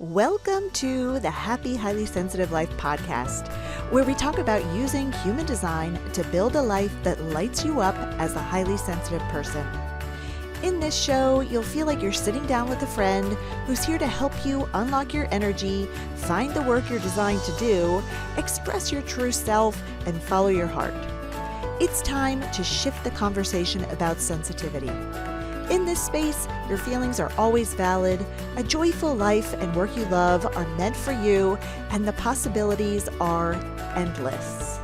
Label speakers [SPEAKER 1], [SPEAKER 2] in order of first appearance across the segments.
[SPEAKER 1] Welcome to the Happy, Highly Sensitive Life podcast, where we talk about using human design to build a life that lights you up as a highly sensitive person. In this show, you'll feel like you're sitting down with a friend who's here to help you unlock your energy, find the work you're designed to do, express your true self, and follow your heart. It's time to shift the conversation about sensitivity. In this space, your feelings are always valid, a joyful life and work you love are meant for you, and the possibilities are endless.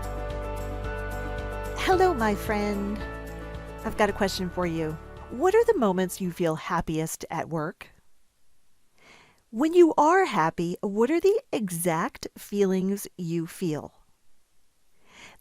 [SPEAKER 1] Hello, my friend. I've got a question for you. What are the moments you feel happiest at work? When you are happy, what are the exact feelings you feel?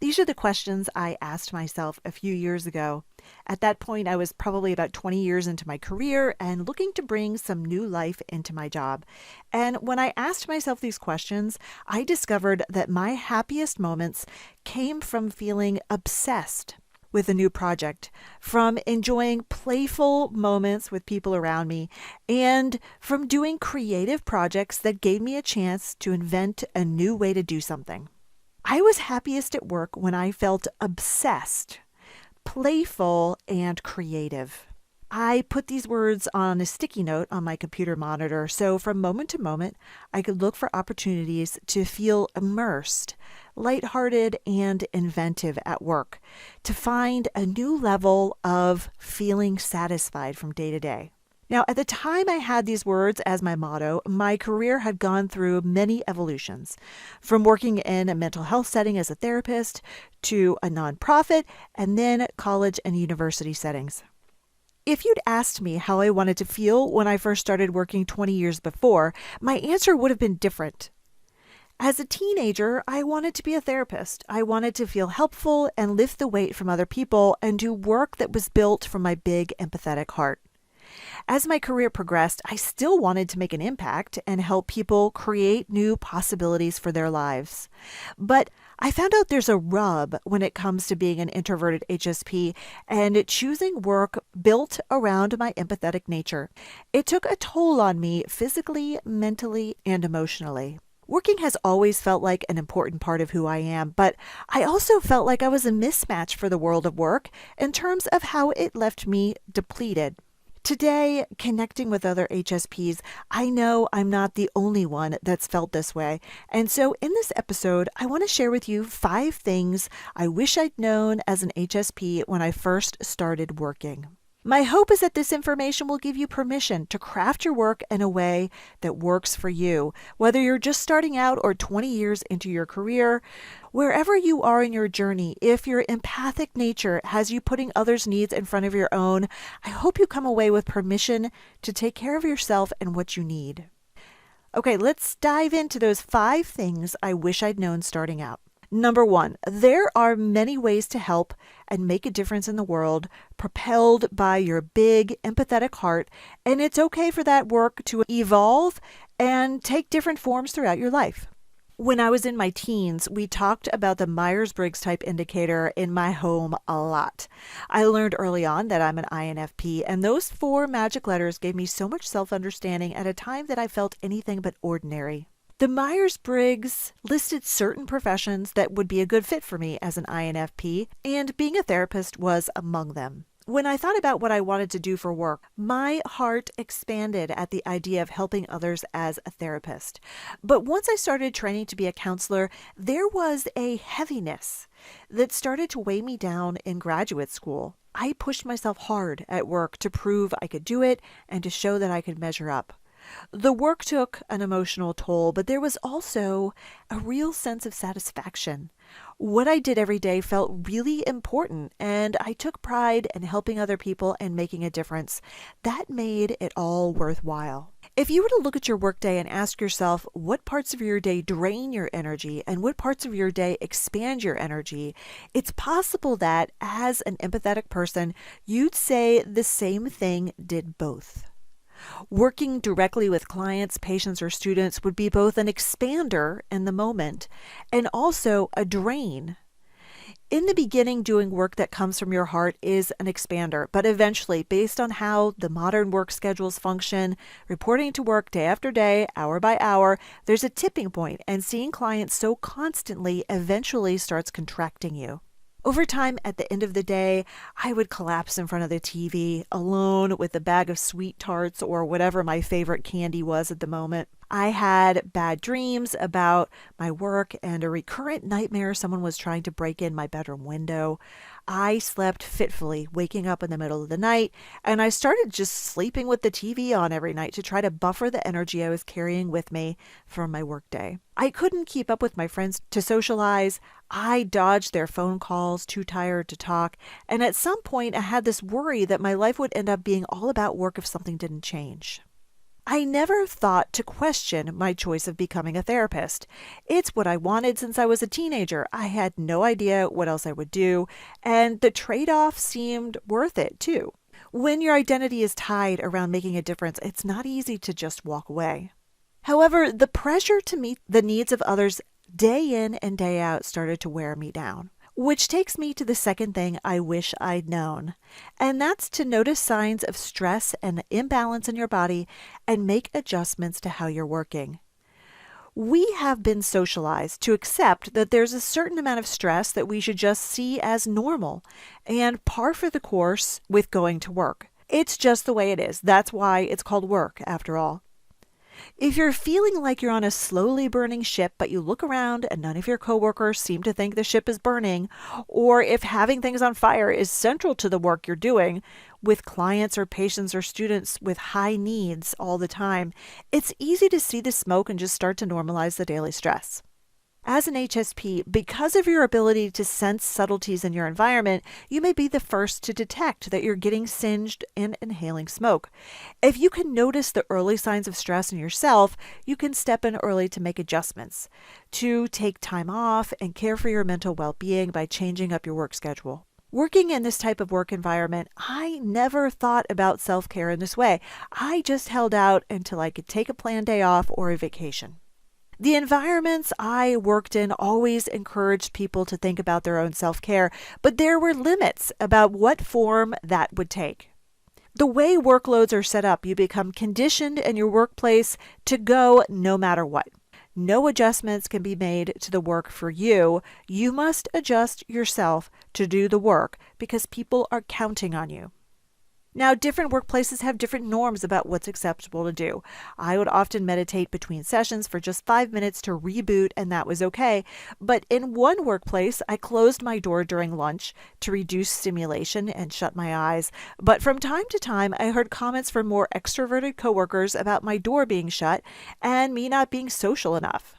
[SPEAKER 1] These are the questions I asked myself a few years ago. At that point, I was probably about 20 years into my career and looking to bring some new life into my job. And when I asked myself these questions, I discovered that my happiest moments came from feeling obsessed with a new project, from enjoying playful moments with people around me, and from doing creative projects that gave me a chance to invent a new way to do something. I was happiest at work when I felt obsessed, playful, and creative. I put these words on a sticky note on my computer monitor, so from moment to moment, I could look for opportunities to feel immersed, lighthearted, and inventive at work, to find a new level of feeling satisfied from day to day. Now, at the time I had these words as my motto, my career had gone through many evolutions, from working in a mental health setting as a therapist to a nonprofit, and then college and university settings. If you'd asked me how I wanted to feel when I first started working 20 years before, my answer would have been different. As a teenager, I wanted to be a therapist. I wanted to feel helpful and lift the weight from other people and do work that was built from my big, empathetic heart. As my career progressed, I still wanted to make an impact and help people create new possibilities for their lives. But I found out there's a rub when it comes to being an introverted HSP and choosing work built around my empathetic nature. It took a toll on me physically, mentally, and emotionally. Working has always felt like an important part of who I am, but I also felt like I was a mismatch for the world of work in terms of how it left me depleted. Today, connecting with other HSPs, I know I'm not the only one that's felt this way. And so in this episode, I want to share with you 5 things I wish I'd known as an HSP when I first started working. My hope is that this information will give you permission to craft your work in a way that works for you, whether you're just starting out or 20 years into your career. Wherever you are in your journey, if your empathic nature has you putting others' needs in front of your own, I hope you come away with permission to take care of yourself and what you need. Okay, let's dive into those 5 things I wish I'd known starting out. Number 1, there are many ways to help and make a difference in the world, propelled by your big, empathetic heart, and it's okay for that work to evolve and take different forms throughout your life. When I was in my teens, we talked about the Myers-Briggs type indicator in my home a lot. I learned early on that I'm an INFP, and those 4 magic letters gave me so much self-understanding at a time that I felt anything but ordinary. The Myers-Briggs listed certain professions that would be a good fit for me as an INFP, and being a therapist was among them. When I thought about what I wanted to do for work, my heart expanded at the idea of helping others as a therapist. But once I started training to be a counselor, there was a heaviness that started to weigh me down in graduate school. I pushed myself hard at work to prove I could do it and to show that I could measure up. The work took an emotional toll, but there was also a real sense of satisfaction. What I did every day felt really important, and I took pride in helping other people and making a difference. That made it all worthwhile. If you were to look at your workday and ask yourself what parts of your day drain your energy and what parts of your day expand your energy, it's possible that as an empathetic person, you'd say the same thing did both. Working directly with clients, patients, or students would be both an expander in the moment and also a drain. In the beginning, doing work that comes from your heart is an expander, but eventually, based on how the modern work schedules function, reporting to work day after day, hour by hour, there's a tipping point, and seeing clients so constantly eventually starts contracting you. Over time, at the end of the day, I would collapse in front of the TV alone with a bag of sweet tarts or whatever my favorite candy was at the moment. I had bad dreams about my work and a recurrent nightmare someone was trying to break in my bedroom window. I slept fitfully, waking up in the middle of the night, and I started just sleeping with the TV on every night to try to buffer the energy I was carrying with me from my workday. I couldn't keep up with my friends to socialize. I dodged their phone calls, too tired to talk, and at some point I had this worry that my life would end up being all about work if something didn't change. I never thought to question my choice of becoming a therapist. It's what I wanted since I was a teenager. I had no idea what else I would do, and the trade-off seemed worth it too. When your identity is tied around making a difference, it's not easy to just walk away. However, the pressure to meet the needs of others day in and day out started to wear me down. Which takes me to the second thing I wish I'd known, and that's to notice signs of stress and imbalance in your body and make adjustments to how you're working. We have been socialized to accept that there's a certain amount of stress that we should just see as normal and par for the course with going to work. It's just the way it is. That's why it's called work, after all. If you're feeling like you're on a slowly burning ship, but you look around and none of your coworkers seem to think the ship is burning, or if having things on fire is central to the work you're doing with clients or patients or students with high needs all the time, it's easy to see the smoke and just start to normalize the daily stress. As an HSP, because of your ability to sense subtleties in your environment, you may be the first to detect that you're getting singed and inhaling smoke. If you can notice the early signs of stress in yourself, you can step in early to make adjustments, to take time off and care for your mental well-being by changing up your work schedule. Working in this type of work environment, I never thought about self-care in this way. I just held out until I could take a planned day off or a vacation. The environments I worked in always encouraged people to think about their own self-care, but there were limits about what form that would take. The way workloads are set up, you become conditioned in your workplace to go no matter what. No adjustments can be made to the work for you. You must adjust yourself to do the work because people are counting on you. Now, different workplaces have different norms about what's acceptable to do. I would often meditate between sessions for just 5 minutes to reboot, and that was okay. But in one workplace, I closed my door during lunch to reduce stimulation and shut my eyes. But from time to time, I heard comments from more extroverted coworkers about my door being shut and me not being social enough.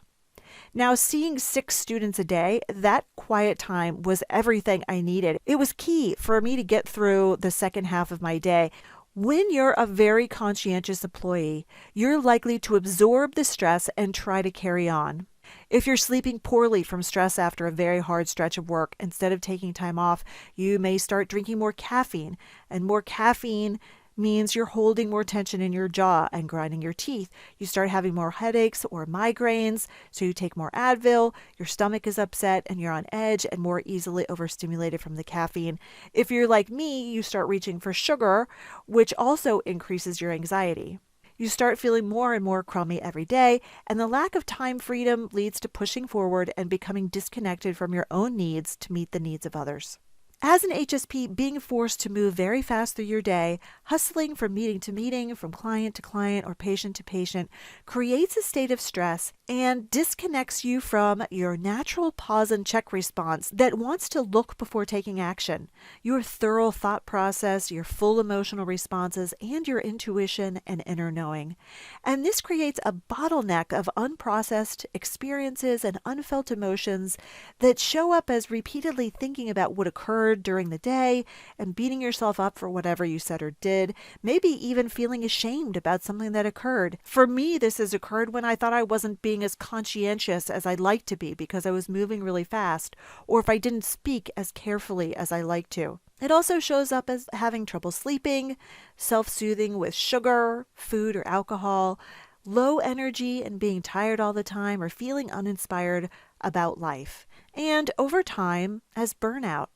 [SPEAKER 1] Now, seeing 6 students a day, that quiet time was everything I needed. It was key for me to get through the second half of my day. When you're a very conscientious employee, you're likely to absorb the stress and try to carry on. If you're sleeping poorly from stress after a very hard stretch of work, instead of taking time off, you may start drinking more caffeine, and more caffeine means you're holding more tension in your jaw and grinding your teeth. You start having more headaches or migraines, so you take more Advil, your stomach is upset, and you're on edge and more easily overstimulated from the caffeine. If you're like me, you start reaching for sugar, which also increases your anxiety. You start feeling more and more crummy every day, and the lack of time freedom leads to pushing forward and becoming disconnected from your own needs to meet the needs of others. As an HSP, being forced to move very fast through your day, hustling from meeting to meeting, from client to client, or patient to patient, creates a state of stress and disconnects you from your natural pause and check response that wants to look before taking action. Your thorough thought process, your full emotional responses, and your intuition and inner knowing. And this creates a bottleneck of unprocessed experiences and unfelt emotions that show up as repeatedly thinking about what occurred during the day and beating yourself up for whatever you said or did, maybe even feeling ashamed about something that occurred. For me, this has occurred when I thought I wasn't being as conscientious as I'd like to be because I was moving really fast, or if I didn't speak as carefully as I like to. It also shows up as having trouble sleeping, self-soothing with sugar, food, or alcohol, low energy and being tired all the time, or feeling uninspired about life, and over time as burnout.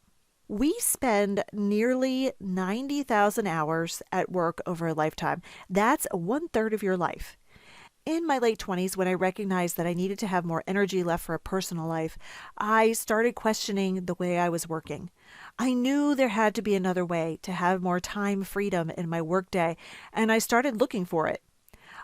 [SPEAKER 1] We spend nearly 90,000 hours at work over a lifetime. That's 1/3 of your life. In my late 20s, when I recognized that I needed to have more energy left for a personal life, I started questioning the way I was working. I knew there had to be another way to have more time freedom in my workday, and I started looking for it.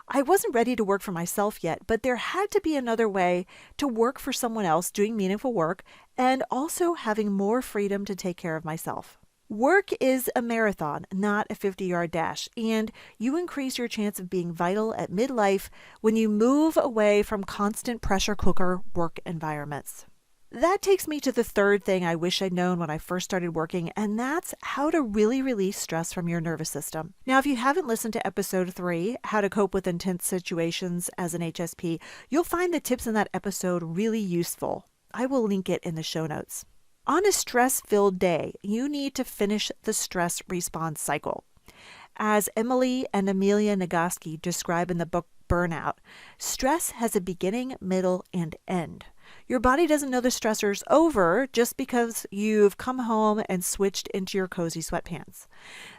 [SPEAKER 1] I wasn't ready to work for myself yet, but there had to be another way to work for someone else doing meaningful work and also having more freedom to take care of myself. Work is a marathon, not a 50-yard dash, and you increase your chance of being vital at midlife when you move away from constant pressure cooker work environments. That takes me to the third thing I wish I'd known when I first started working, and that's how to really release stress from your nervous system. Now, if you haven't listened to episode 3, How to Cope with Intense Situations as an HSP, you'll find the tips in that episode really useful. I will link it in the show notes. On a stress-filled day, you need to finish the stress response cycle. As Emily and Amelia Nagoski describe in the book Burnout, stress has a beginning, middle, and end. Your body doesn't know the stressor's over just because you've come home and switched into your cozy sweatpants.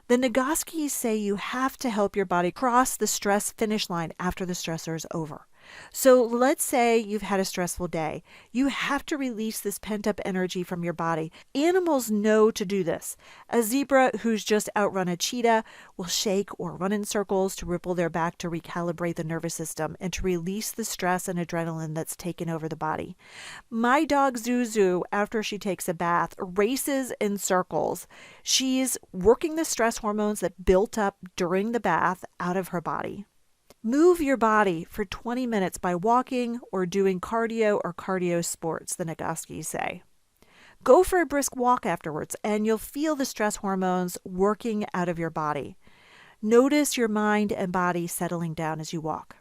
[SPEAKER 1] The Nagoskis say you have to help your body cross the stress finish line after the stressor is over. So let's say you've had a stressful day. You have to release this pent-up energy from your body. Animals know to do this. A zebra who's just outrun a cheetah will shake or run in circles to ripple their back to recalibrate the nervous system and to release the stress and adrenaline that's taken over the body. My dog Zuzu, after she takes a bath, races in circles. She's working the stress hormones that built up during the bath out of her body. Move your body for 20 minutes by walking or doing cardio or cardio sports, the Nagoskis say. Go for a brisk walk afterwards and you'll feel the stress hormones working out of your body. Notice your mind and body settling down as you walk.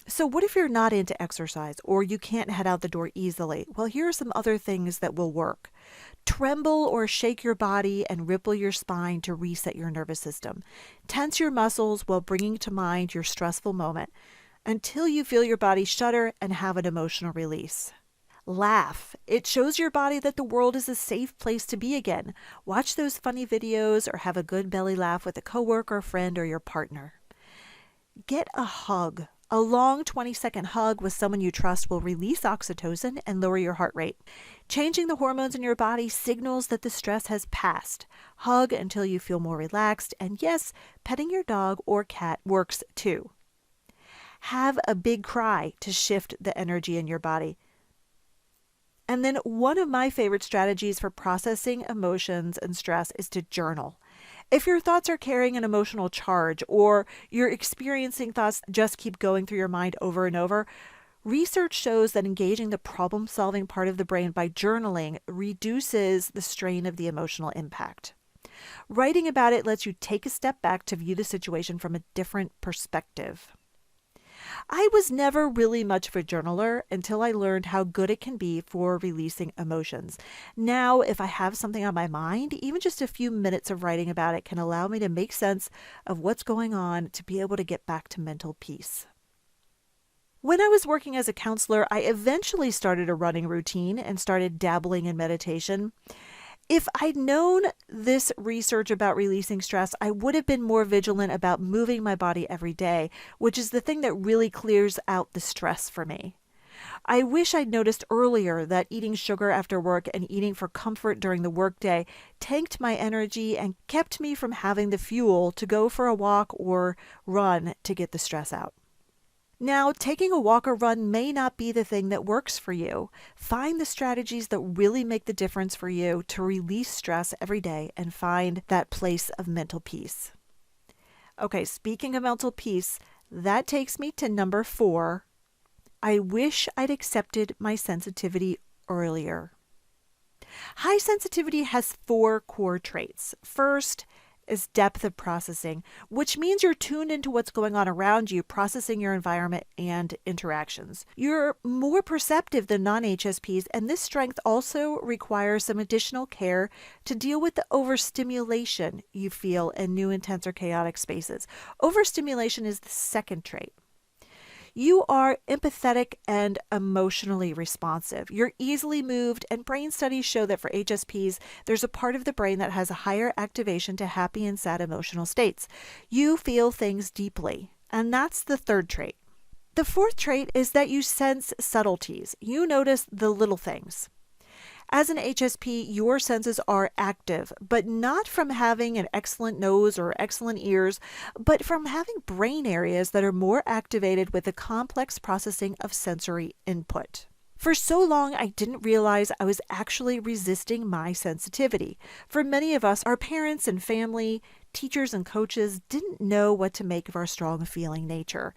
[SPEAKER 1] So what if you're not into exercise or you can't head out the door easily? Well, here are some other things that will work. Tremble or shake your body and ripple your spine to reset your nervous system. Tense your muscles while bringing to mind your stressful moment until you feel your body shudder and have an emotional release. Laugh. It shows your body that the world is a safe place to be again. Watch those funny videos or have a good belly laugh with a coworker, friend, or your partner. Get a hug. A long 20-second hug with someone you trust will release oxytocin and lower your heart rate. Changing the hormones in your body signals that the stress has passed. Hug until you feel more relaxed, and yes, petting your dog or cat works too. Have a big cry to shift the energy in your body. And then one of my favorite strategies for processing emotions and stress is to journal. If your thoughts are carrying an emotional charge or you're experiencing thoughts that just keep going through your mind over and over, research shows that engaging the problem-solving part of the brain by journaling reduces the strain of the emotional impact. Writing about it lets you take a step back to view the situation from a different perspective. I was never really much of a journaler until I learned how good it can be for releasing emotions. Now, if I have something on my mind, even just a few minutes of writing about it can allow me to make sense of what's going on to be able to get back to mental peace. When I was working as a counselor, I eventually started a running routine and started dabbling in meditation. If I'd known this research about releasing stress, I would have been more vigilant about moving my body every day, which is the thing that really clears out the stress for me. I wish I'd noticed earlier that eating sugar after work and eating for comfort during the workday tanked my energy and kept me from having the fuel to go for a walk or run to get the stress out. Now, taking a walk or run may not be the thing that works for you. Find the strategies that really make the difference for you to release stress every day and find that place of mental peace. Okay, speaking of mental peace, that takes me to number 4. I wish I'd accepted my sensitivity earlier. High sensitivity has 4 core traits. First is depth of processing, which means you're tuned into what's going on around you, processing your environment and interactions. You're more perceptive than non-HSPs, and this strength also requires some additional care to deal with the overstimulation you feel in new, intense, or chaotic spaces. Overstimulation is the second trait. You are empathetic and emotionally responsive. You're easily moved, and brain studies show that for HSPs, there's a part of the brain that has a higher activation to happy and sad emotional states. You feel things deeply, and that's the third trait. The fourth trait is that you sense subtleties. You notice the little things. As an HSP, your senses are active, but not from having an excellent nose or excellent ears, but from having brain areas that are more activated with the complex processing of sensory input. For so long, I didn't realize I was actually resisting my sensitivity. For many of us, our parents and family, teachers and coaches didn't know what to make of our strong feeling nature.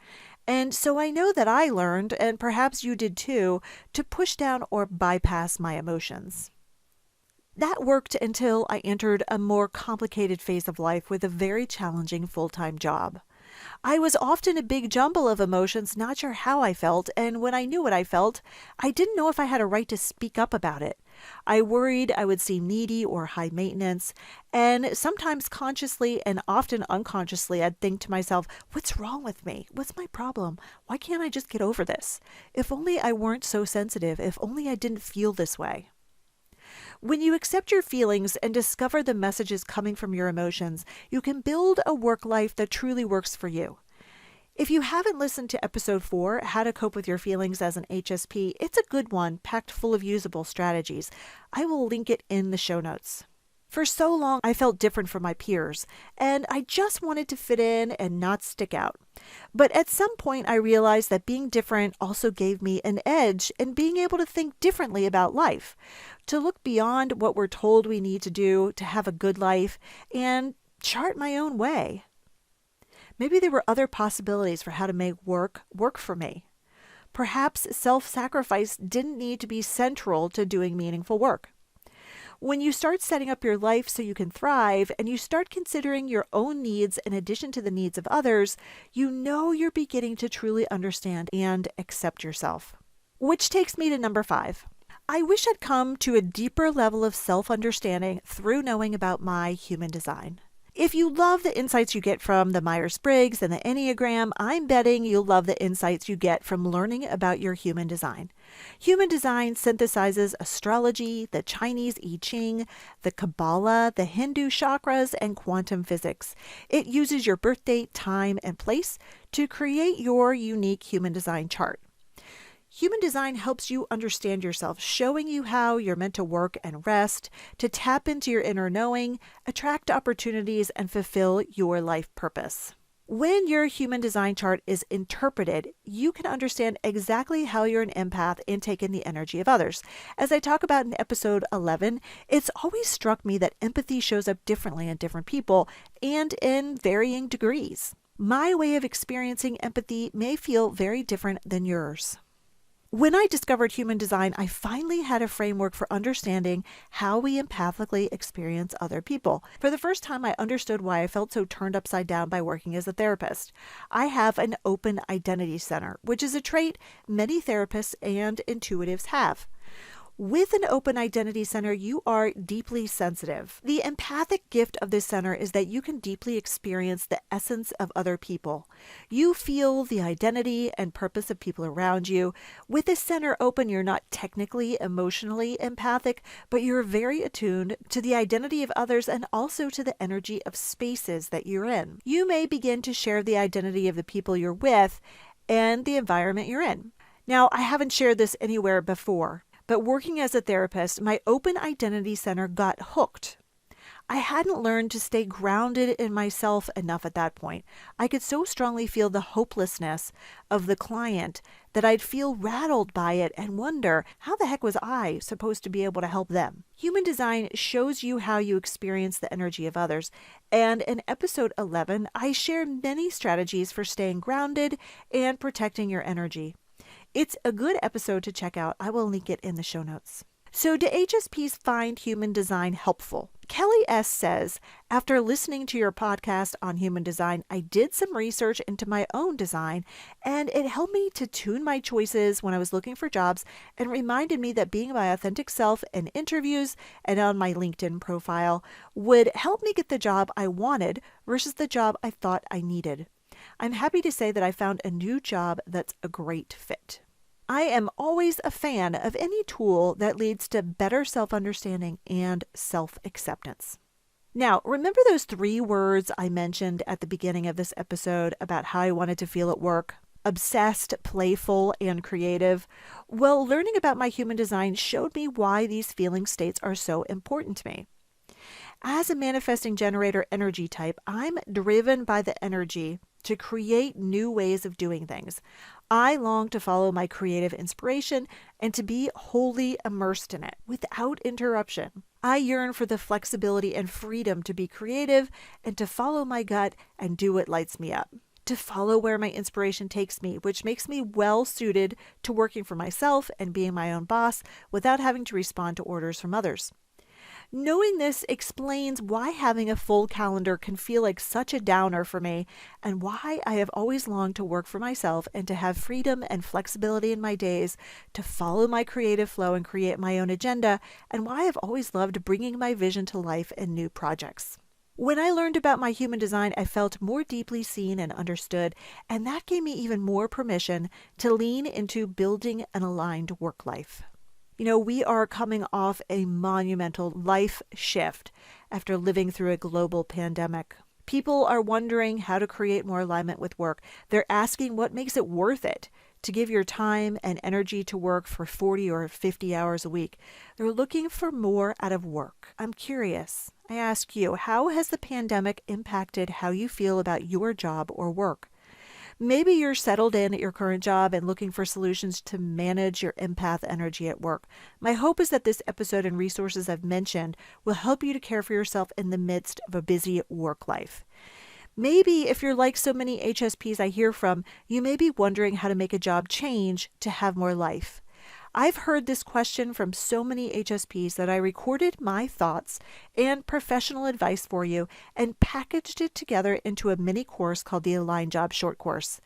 [SPEAKER 1] And so I know that I learned, and perhaps you did too, to push down or bypass my emotions. That worked until I entered a more complicated phase of life with a very challenging full-time job. I was often a big jumble of emotions, not sure how I felt, and when I knew what I felt, I didn't know if I had a right to speak up about it. I worried I would seem needy or high maintenance, and sometimes consciously and often unconsciously I'd think to myself, what's wrong with me? What's my problem? Why can't I just get over this? If only I weren't so sensitive, if only I didn't feel this way. When you accept your feelings and discover the messages coming from your emotions, you can build a work life that truly works for you. If you haven't listened to episode 4, How to Cope with Your Feelings as an HSP, it's a good one, packed full of usable strategies. I will link it in the show notes. For so long, I felt different from my peers, and I just wanted to fit in and not stick out. But at some point, I realized that being different also gave me an edge in being able to think differently about life, to look beyond what we're told we need to do to have a good life, and chart my own way. Maybe there were other possibilities for how to make work for me. Perhaps self-sacrifice didn't need to be central to doing meaningful work. When you start setting up your life so you can thrive and you start considering your own needs in addition to the needs of others, you know you're beginning to truly understand and accept yourself. Which takes me to number 5. I wish I'd come to a deeper level of self-understanding through knowing about my human design. If you love the insights you get from the Myers-Briggs and the Enneagram, I'm betting you'll love the insights you get from learning about your human design. Human design synthesizes astrology, the Chinese I Ching, the Kabbalah, the Hindu chakras, and quantum physics. It uses your birth date, time, and place to create your unique human design chart. Human design helps you understand yourself, showing you how you're meant to work and rest, to tap into your inner knowing, attract opportunities, and fulfill your life purpose. When your human design chart is interpreted, you can understand exactly how you're an empath and take in the energy of others. As I talk about in episode 11, it's always struck me that empathy shows up differently in different people and in varying degrees. My way of experiencing empathy may feel very different than yours. When I discovered human design, I finally had a framework for understanding how we empathically experience other people. For the first time, I understood why I felt so turned upside down by working as a therapist. I have an open identity center, which is a trait many therapists and intuitives have. With an open identity center, you are deeply sensitive. The empathic gift of this center is that you can deeply experience the essence of other people. You feel the identity and purpose of people around you. With this center open, you're not technically emotionally empathic, but you're very attuned to the identity of others and also to the energy of spaces that you're in. You may begin to share the identity of the people you're with and the environment you're in. Now, I haven't shared this anywhere before, but working as a therapist, my open identity center got hooked. I hadn't learned to stay grounded in myself enough at that point. I could so strongly feel the hopelessness of the client that I'd feel rattled by it and wonder, how the heck was I supposed to be able to help them? Human design shows you how you experience the energy of others. And in episode 11, I share many strategies for staying grounded and protecting your energy. It's a good episode to check out. I will link it in the show notes. So do HSPs find human design helpful? Kelly S. says, after listening to your podcast on human design, I did some research into my own design, and it helped me to tune my choices when I was looking for jobs and reminded me that being my authentic self in interviews and on my LinkedIn profile would help me get the job I wanted versus the job I thought I needed. I'm happy to say that I found a new job that's a great fit. I am always a fan of any tool that leads to better self-understanding and self-acceptance. Now, remember those 3 words I mentioned at the beginning of this episode about how I wanted to feel at work? Obsessed, playful, and creative? Well, learning about my human design showed me why these feeling states are so important to me. As a manifesting generator energy type, I'm driven by the energy to create new ways of doing things. I long to follow my creative inspiration and to be wholly immersed in it without interruption. I yearn for the flexibility and freedom to be creative and to follow my gut and do what lights me up. To follow where my inspiration takes me, which makes me well suited to working for myself and being my own boss without having to respond to orders from others. Knowing this explains why having a full calendar can feel like such a downer for me, and why I have always longed to work for myself and to have freedom and flexibility in my days to follow my creative flow and create my own agenda, and why I've always loved bringing my vision to life in new projects. When I learned about my human design, I felt more deeply seen and understood, and that gave me even more permission to lean into building an aligned work life. We are coming off a monumental life shift after living through a global pandemic. People are wondering how to create more alignment with work. They're asking what makes it worth it to give your time and energy to work for 40 or 50 hours a week. They're looking for more out of work. I'm curious. I ask you, how has the pandemic impacted how you feel about your job or work? Maybe you're settled in at your current job and looking for solutions to manage your empath energy at work. My hope is that this episode and resources I've mentioned will help you to care for yourself in the midst of a busy work life. Maybe if you're like so many HSPs I hear from, you may be wondering how to make a job change to have more life. I've heard this question from so many HSPs that I recorded my thoughts and professional advice for you and packaged it together into a mini course called the Align Job Short Course.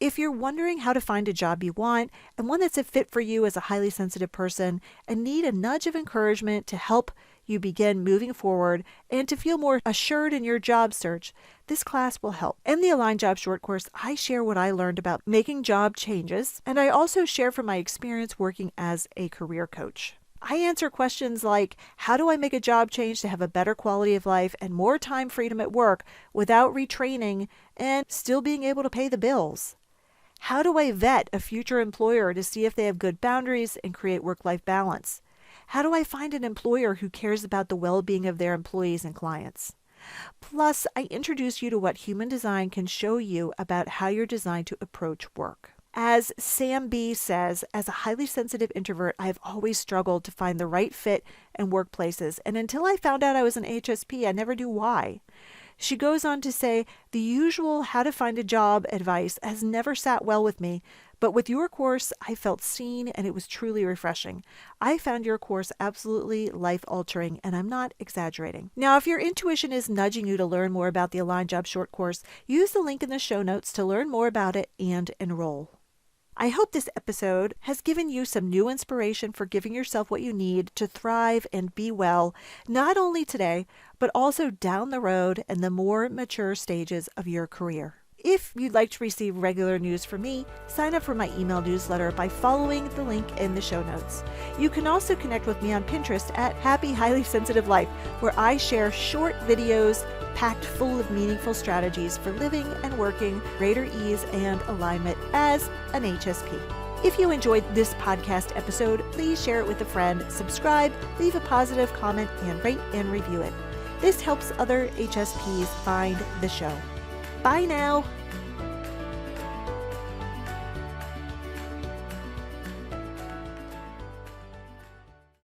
[SPEAKER 1] If you're wondering how to find a job you want and one that's a fit for you as a highly sensitive person and need a nudge of encouragement to help you begin moving forward and to feel more assured in your job search, this class will help. In the Align Job Short Course, I share what I learned about making job changes, and I also share from my experience working as a career coach. I answer questions like, how do I make a job change to have a better quality of life and more time freedom at work without retraining and still being able to pay the bills? How do I vet a future employer to see if they have good boundaries and create work-life balance? How do I find an employer who cares about the well-being of their employees and clients? Plus, I introduce you to what human design can show you about how you're designed to approach work. As Sam B says, as a highly sensitive introvert, I've always struggled to find the right fit in workplaces, and until I found out I was an HSP, I never knew why. She goes on to say, the usual how to find a job advice has never sat well with me, but with your course, I felt seen and it was truly refreshing. I found your course absolutely life-altering, and I'm not exaggerating. Now, if your intuition is nudging you to learn more about the Align Job Short Course, use the link in the show notes to learn more about it and enroll. I hope this episode has given you some new inspiration for giving yourself what you need to thrive and be well, not only today, but also down the road and the more mature stages of your career. If you'd like to receive regular news from me, sign up for my email newsletter by following the link in the show notes. You can also connect with me on Pinterest at Happy Highly Sensitive Life, where I share short videos packed full of meaningful strategies for living and working greater ease and alignment as an HSP. If you enjoyed this podcast episode, please share it with a friend, subscribe, leave a positive comment, and rate and review it. This helps other HSPs find the show. Bye now.